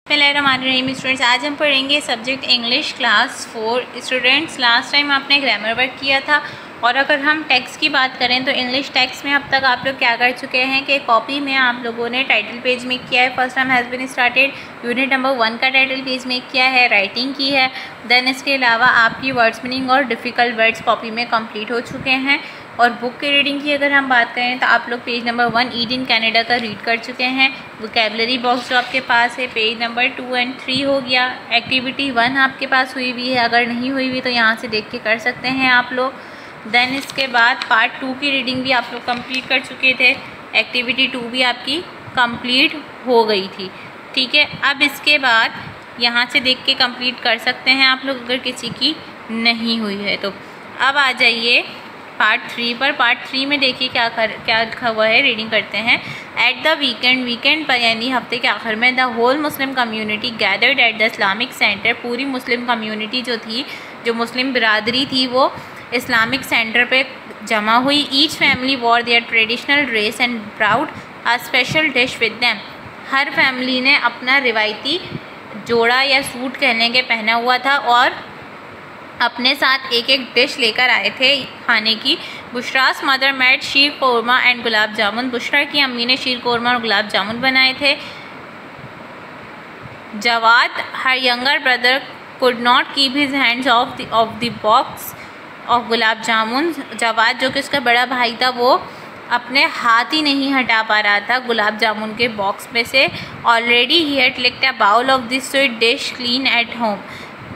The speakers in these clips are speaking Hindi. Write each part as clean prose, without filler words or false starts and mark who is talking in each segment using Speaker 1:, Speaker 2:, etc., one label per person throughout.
Speaker 1: बिस्मिल्लाहिर्रहमानिर्रहीम स्टूडेंट्स, आज हम पढ़ेंगे subject English class 4। Students, last time आपने ग्रामर वर्क किया था और अगर हम टेक्स्ट की बात करें तो इंग्लिश टेक्स्ट में अब तक आप लोग क्या कर चुके हैं कि कॉपी में आप लोगों ने टाइटल पेज में किया है। First time has been started, unit number 1 का टाइटल पेज में किया है, राइटिंग की है। देन इसके अलावा आपकी वर्ड्स मीनिंग और डिफ़िकल्ट वर्ड्स कॉपी में कंप्लीट हो चुके हैं। और बुक की रीडिंग की अगर हम बात करें तो आप लोग पेज नंबर 1 ईड इन कनाडा का रीड कर चुके हैं। वोकैबुलरी बॉक्स जो आपके पास है पेज नंबर 2 और 3 हो गया। एक्टिविटी 1 आपके पास हुई हुई है, अगर नहीं हुई हुई तो यहाँ से देख के कर सकते हैं आप लोग। देन इसके बाद पार्ट 2 की रीडिंग भी आप लोग कंप्लीट कर चुके थे। एक्टिविटी 2 भी आपकी कंप्लीट हो गई थी, ठीक है। अब इसके बाद यहाँ से देख के कंप्लीट कर सकते हैं आप लोग अगर किसी की नहीं हुई है तो। अब आ जाइए पार्ट 3 पर। पार्ट 3 में देखिए क्या लिखा हुआ है, रीडिंग करते हैं। एट द वीकेंड पर यानी हफ्ते के आखिर में the whole Muslim community gathered at the Islamic centre. पूरी मुस्लिम कम्युनिटी जो थी, जो मुस्लिम बिरादरी थी, वो इस्लामिक सेंटर पे जमा हुई। Each family wore their traditional dress and brought a special dish with them. हर फैमिली ने अपना रिवायती जोड़ा या सूट कहने के पहना हुआ था और अपने साथ एक एक डिश लेकर आए थे खाने की। Bushra's mother made sheer korma and gulab jamun. Bushra की अम्मी ने शीर कोरमा और गुलाब जामुन बनाए थे। Jawad her younger brother could not keep his hands off the box of gulab jamun. Jawad जो कि उसका बड़ा भाई था, वो अपने हाथ ही नहीं हटा पा रहा था गुलाब जामुन के बॉक्स में से। Already he had licked a bowl of this sweet dish clean at home.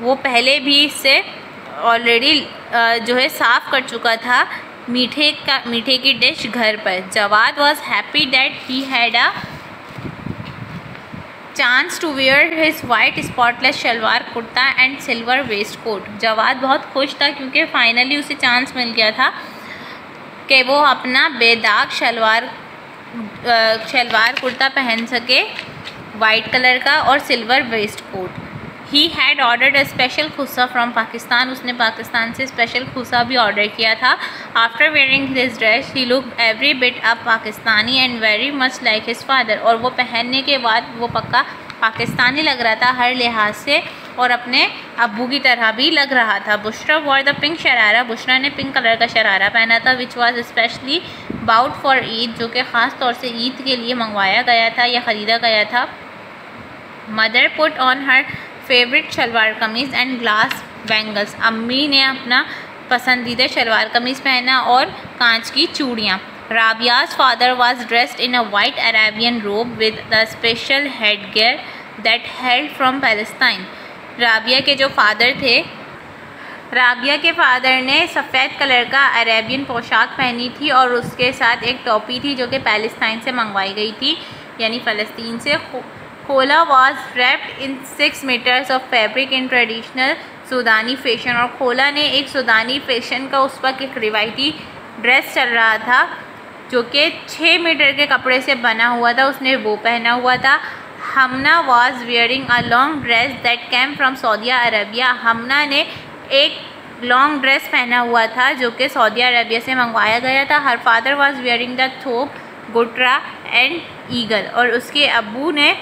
Speaker 1: वो पहले भी इससे ऑलरेडी जो है साफ़ कर चुका था मीठे की डिश घर पर। Jawad was happy that he had a chance to wear his white spotless shalwar kurta and silver waistcoat. Jawad बहुत खुश था क्योंकि फाइनली उसे चांस मिल गया था कि वो अपना बेदाग शलवार कुर्ता पहन सके वाइट कलर का और silver waistcoat. He had ordered a special khussa from Pakistan. उसने पाकिस्तान से स्पेशल खुस्सा भी ऑर्डर किया था। After wearing this dress he looked every bit a Pakistani and very much like his father. और वो पहनने के बाद वो पक्का पाकिस्तानी लग रहा था हर लिहाज से और अपने अब्बू की तरह भी लग रहा था। Bushra wore the pink sharara. Bushra ने पिंक कलर का शरारा पहना था। Which was specially bought for Eid, जो कि ख़ास तौर से ईद के लिए मंगवाया गया था या ख़रीदा गया था। Mother put on her favourite shalwar kameez and glass bangles. अम्मी ने अपना पसंदीदा शलवार कमीज़ पहना और कांच की चूड़ियाँ। Rabia's father was dressed in a white Arabian robe with the special head gear that hailed from Palestine. Rabia के जो फादर थे, राबिया के फादर ने सफ़ेद कलर का अरेबियन पोशाक पहनी थी और उसके साथ एक टोपी थी जो कि पैलेस्टाइन से मंगवाई गई थी, यानी फ़लस्तीन से। Khola was wrapped in 6 metres of fabric in traditional Sudanese fashion. और खोला ने एक सूदानी फैशन का उस वक्त एक रिवायती ड्रेस चल रहा था जो कि 6 मीटर के कपड़े से बना हुआ था, उसने वो पहना हुआ था। Hamna was wearing a long dress that came from Saudi Arabia. Hamna ने एक लॉन्ग ड्रेस पहना हुआ था जो कि सऊदी अरबिया से मंगवाया गया था। Her father was wearing the थोप गुट्रा एंड ईगल। और उसके अब्बू ने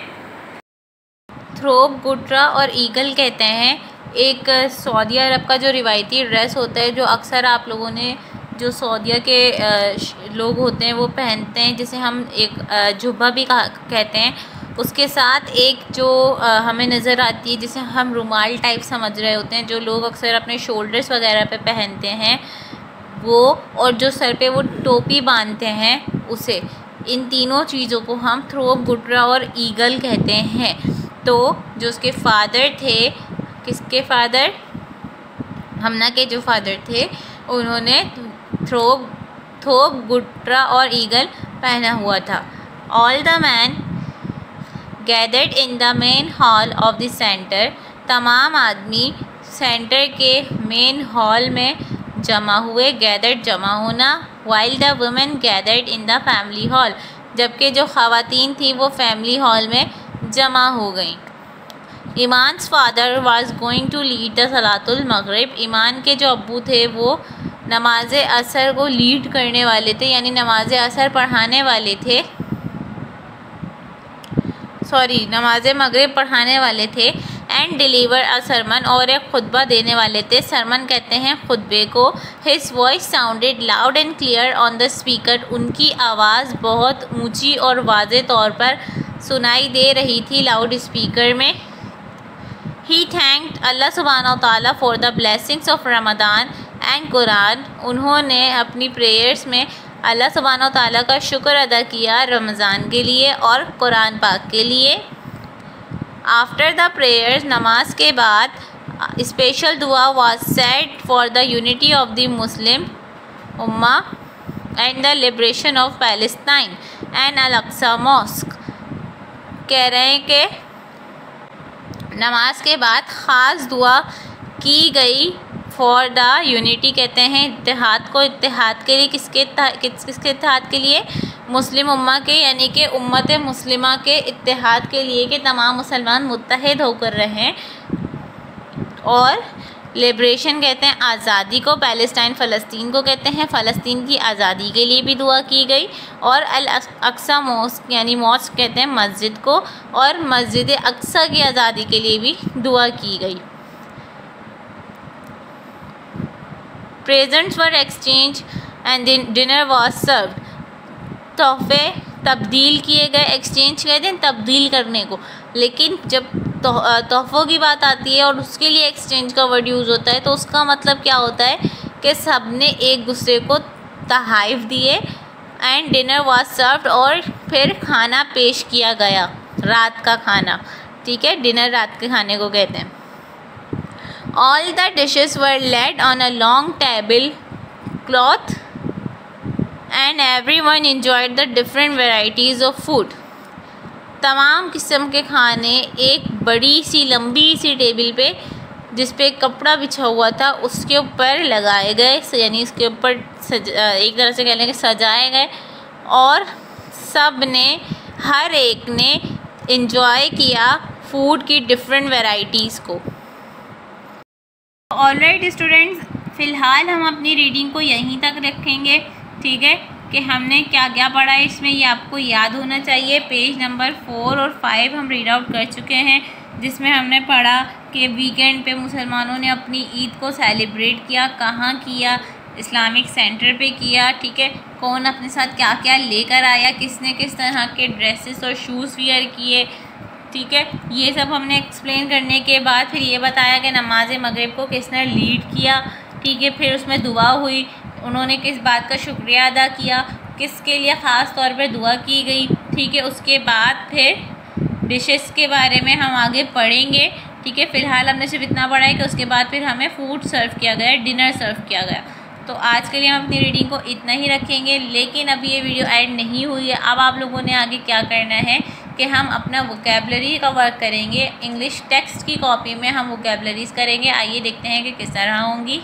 Speaker 1: थ्रोप, गुट्रा और ईगल कहते हैं एक सऊदी अरब का जो रिवायती ड्रेस होता है, जो अक्सर आप लोगों ने जो सऊदीया के लोग होते हैं वो पहनते हैं, जिसे हम एक जुब्बा भी कहते हैं। उसके साथ एक जो हमें नज़र आती है जिसे हम रुमाल टाइप समझ रहे होते हैं, जो लोग अक्सर अपने शोल्डर्स वगैरह पे पहनते हैं वो, और जो सर पे वो टोपी बांधते हैं उसे। इन तीनों चीज़ों को हम थ्रोप, गुट्रा और ईगल कहते हैं। तो जो उसके फादर थे, किसके फादर, हमना के जो फादर थे, उन्होंने थोप, गुट्रा और ईगल पहना हुआ था। All the man gathered in the main hall of the centre. तमाम आदमी सेंटर के मेन हॉल में जमा हुए। गैदर्ड जमा होना। While the women gathered in the family hall. जबकि जो ख़वातीन थी वो फैमिली हॉल में जमा हो गई। Iman's father was going to lead the Salatul Maghrib. Iman के जो अब्बू थे वो नमाज असर को लीड करने वाले थे, यानी नमाज असर पढ़ाने वाले थे। नमाज मगरिब पढ़ाने वाले थे। एंड डिलीवर अ सरमन, और एक खुतबा देने वाले थे। सरमन कहते हैं खुतबे को। His voice sounded loud and clear on the speaker, उनकी आवाज़ बहुत ऊंची और वाज़े तौर पर सुनाई दे रही थी लाउड स्पीकर में। ही थैंक्ड अल्लाह सुब्हानहू तआला for the blessings of Ramzan and Quran, उन्होंने अपनी प्रेयर्स में अल्लाह सुब्हानहू तआला का शुक्र अदा किया रमज़ान के लिए और कुरान पाक के लिए। आफ्टर द प्रेयर्स, नमाज के बाद special dua was said for the unity of the Muslim ummah and the liberation of Palestine and Al Aqsa mosque. कह रहे हैं कि नमाज के बाद ख़ास दुआ की गई फॉर द यूनिटी, कहते हैं इत्तेहाद को। इत्तेहाद के लिए किसके इत्तेहाद के लिए? मुस्लिम उम्मा के, यानी कि उम्मत मुस्लिमा के इत्तेहाद के लिए कि तमाम मुसलमान मुत्तहिद होकर रहें। और लिब्रेशन कहते हैं आज़ादी को। पैलेस्टाइन फ़लस्तीन को कहते हैं, फ़लस्तीन की आज़ादी के लिए भी दुआ की गई। और अल अक्सा मॉस्क यानी मॉस्क कहते हैं मस्जिद को, और मस्जिद अक्सा की आज़ादी के लिए भी दुआ की गई। Presents were exchange and dinner was served, तोहफे तब्दील किए गए। एक्सचेंज कहते हैं तब्दील करने को, लेकिन जब तोहफ़ों की बात आती है और उसके लिए एक्सचेंज का वर्ड यूज़ होता है तो उसका मतलब क्या होता है कि सब ने एक दूसरे को तोहफ़े दिए। एंड डिनर वाज सर्व्ड, और फिर खाना पेश किया गया, रात का खाना। ठीक है, डिनर रात के खाने को कहते हैं। All the dishes were laid on a long table cloth and everyone enjoyed the different varieties of food. तमाम किस्म के खाने एक बड़ी सी लंबी सी टेबल पे, जिस पे कपड़ा बिछा हुआ था, उसके ऊपर लगाए गए, यानी उसके ऊपर एक तरह से कह लेंगे सजाए गए, और सब ने, हर एक ने एंजॉय किया फूड की डिफरेंट वैरायटीज़ को। ऑलराइट स्टूडेंट्स, फ़िलहाल हम अपनी रीडिंग को यहीं तक रखेंगे। ठीक है, कि हमने क्या क्या पढ़ा है इसमें, ये आपको याद होना चाहिए। पेज नंबर 4 और 5 हम रीड आउट कर चुके हैं, जिसमें हमने पढ़ा कि वीकेंड पे मुसलमानों ने अपनी ईद को सेलिब्रेट किया। कहाँ किया? इस्लामिक सेंटर पे किया। ठीक है, कौन अपने साथ क्या क्या लेकर आया, किसने किस तरह के ड्रेसेस और शूज़ वियर किए। ठीक है, ये सब हमने एक्सप्लेन करने के बाद फिर ये बताया कि नमाज मगरिब को किसने लीड किया। ठीक है, फिर उसमें दुआ हुई, उन्होंने किस बात का शुक्रिया अदा किया, किसके लिए ख़ास तौर पर दुआ की गई। ठीक है, उसके बाद फिर डिशेस के बारे में हम आगे पढ़ेंगे। ठीक है, फ़िलहाल हमने सिर्फ इतना पढ़ा है कि उसके बाद फिर हमें फूड सर्व किया गया, डिनर सर्व किया गया। तो आज के लिए हम अपनी रीडिंग को इतना ही रखेंगे, लेकिन अभी ये वीडियो ऐड नहीं हुई है। अब आप लोगों ने आगे क्या करना है कि हम अपना वोकैबलरी का वर्क करेंगे। इंग्लिश टेक्स्ट की कॉपी में हम वोकैबलरीज़ करेंगे। आइए देखते हैं कि किस तरह होंगी।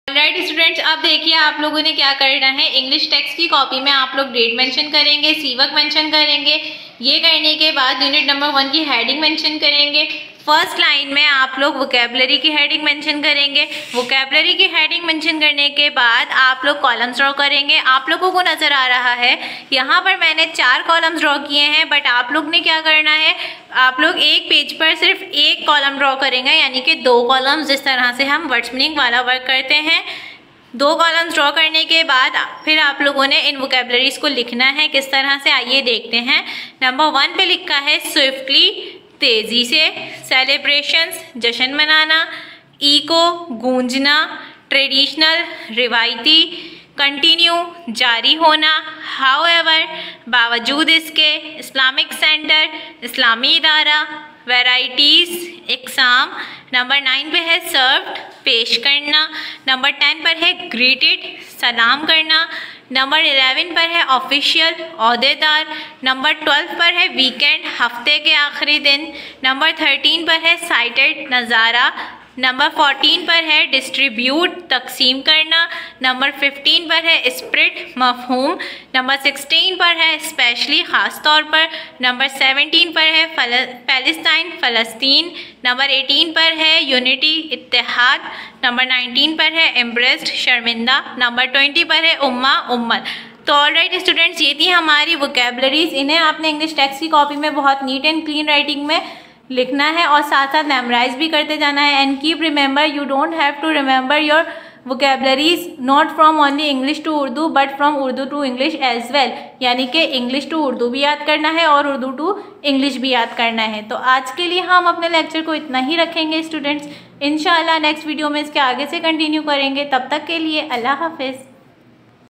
Speaker 1: राइट स्टूडेंट्स, अब देखिए आप लोगों ने क्या करना है। इंग्लिश टेक्स्ट की कॉपी में आप लोग डेट मेंशन करेंगे, सीवक मेंशन करेंगे। ये करने के बाद यूनिट नंबर 1 की हेडिंग मेंशन करेंगे। फर्स्ट लाइन में आप लोग वोकैबलरी की हेडिंग मेंशन करेंगे। वोकैबलरी की हेडिंग मेंशन करने के बाद आप लोग कॉलम्स ड्रॉ करेंगे। आप लोगों को नज़र आ रहा है यहाँ पर मैंने 4 कॉलम्स ड्रॉ किए हैं, बट आप लोग ने क्या करना है, आप लोग एक पेज पर सिर्फ एक कॉलम ड्रॉ करेंगे, यानी कि 2 कॉलम्स, जिस तरह से हम वर्ड्स मीनिंग वाला वर्क करते हैं। 2 कॉलम्स ड्रॉ करने के बाद फिर आप लोगों ने इन वोकैबलरीज को लिखना है। किस तरह से, आइए देखते हैं। नंबर 1 पे लिखा है स्विफ्टली, तेज़ी से। सेलिब्रेशंस, जश्न मनाना। इको, गूंजना। ट्रेडिशनल, रिवायती। कंटिन्यू, जारी होना। हाउएवर, बावजूद इसके। इस्लामिक सेंटर, इस्लामी इदारा। वैराइटीज़, इकसाम। नंबर 9 पे है सर्व्ड, पेश करना। नंबर 10 पर है ग्रीटेड, सलाम करना। नंबर 11 पर है ऑफिशियल, ओहदेदार। नंबर 12 पर है वीकेंड, हफ्ते के आखिरी दिन। नंबर 13 पर है साइटेड, नज़ारा। नंबर 14 पर है डिस्ट्रीब्यूट, तकसीम करना। नंबर 15 पर है स्प्रिट, मफहूम। नंबर 16 पर है स्पेशली, ख़ास तौर पर। नंबर 17 पर है पैलेस्टाइन, फ़लस्तीन। नंबर 18 पर है यूनिटी, इत्तेहाद। नंबर 19 पर है एम्ब्रेस्ड, शर्मिंदा। नंबर 20 पर है उम्मा, उम्मत। तो ऑलराइट स्टूडेंट्स, ये थी हमारी वोकेबलरीज। इन्हें आपने इंग्लिश टेक्स्ट की कॉपी में बहुत नीट एंड क्लीन राइटिंग में लिखना है और साथ साथ मेमोराइज भी करते जाना है। And keep remember, you don't have to remember your vocabularies not from only English to Urdu but from Urdu to English as well, यानी कि इंग्लिश टू उर्दू भी याद करना है और उर्दू टू इंग्लिश भी याद करना है। तो आज के लिए हम अपने लेक्चर को इतना ही रखेंगे स्टूडेंट्स। इंशाल्लाह नेक्स्ट वीडियो में इसके आगे से कंटिन्यू करेंगे। तब तक के लिए अल्लाह हाफिज़।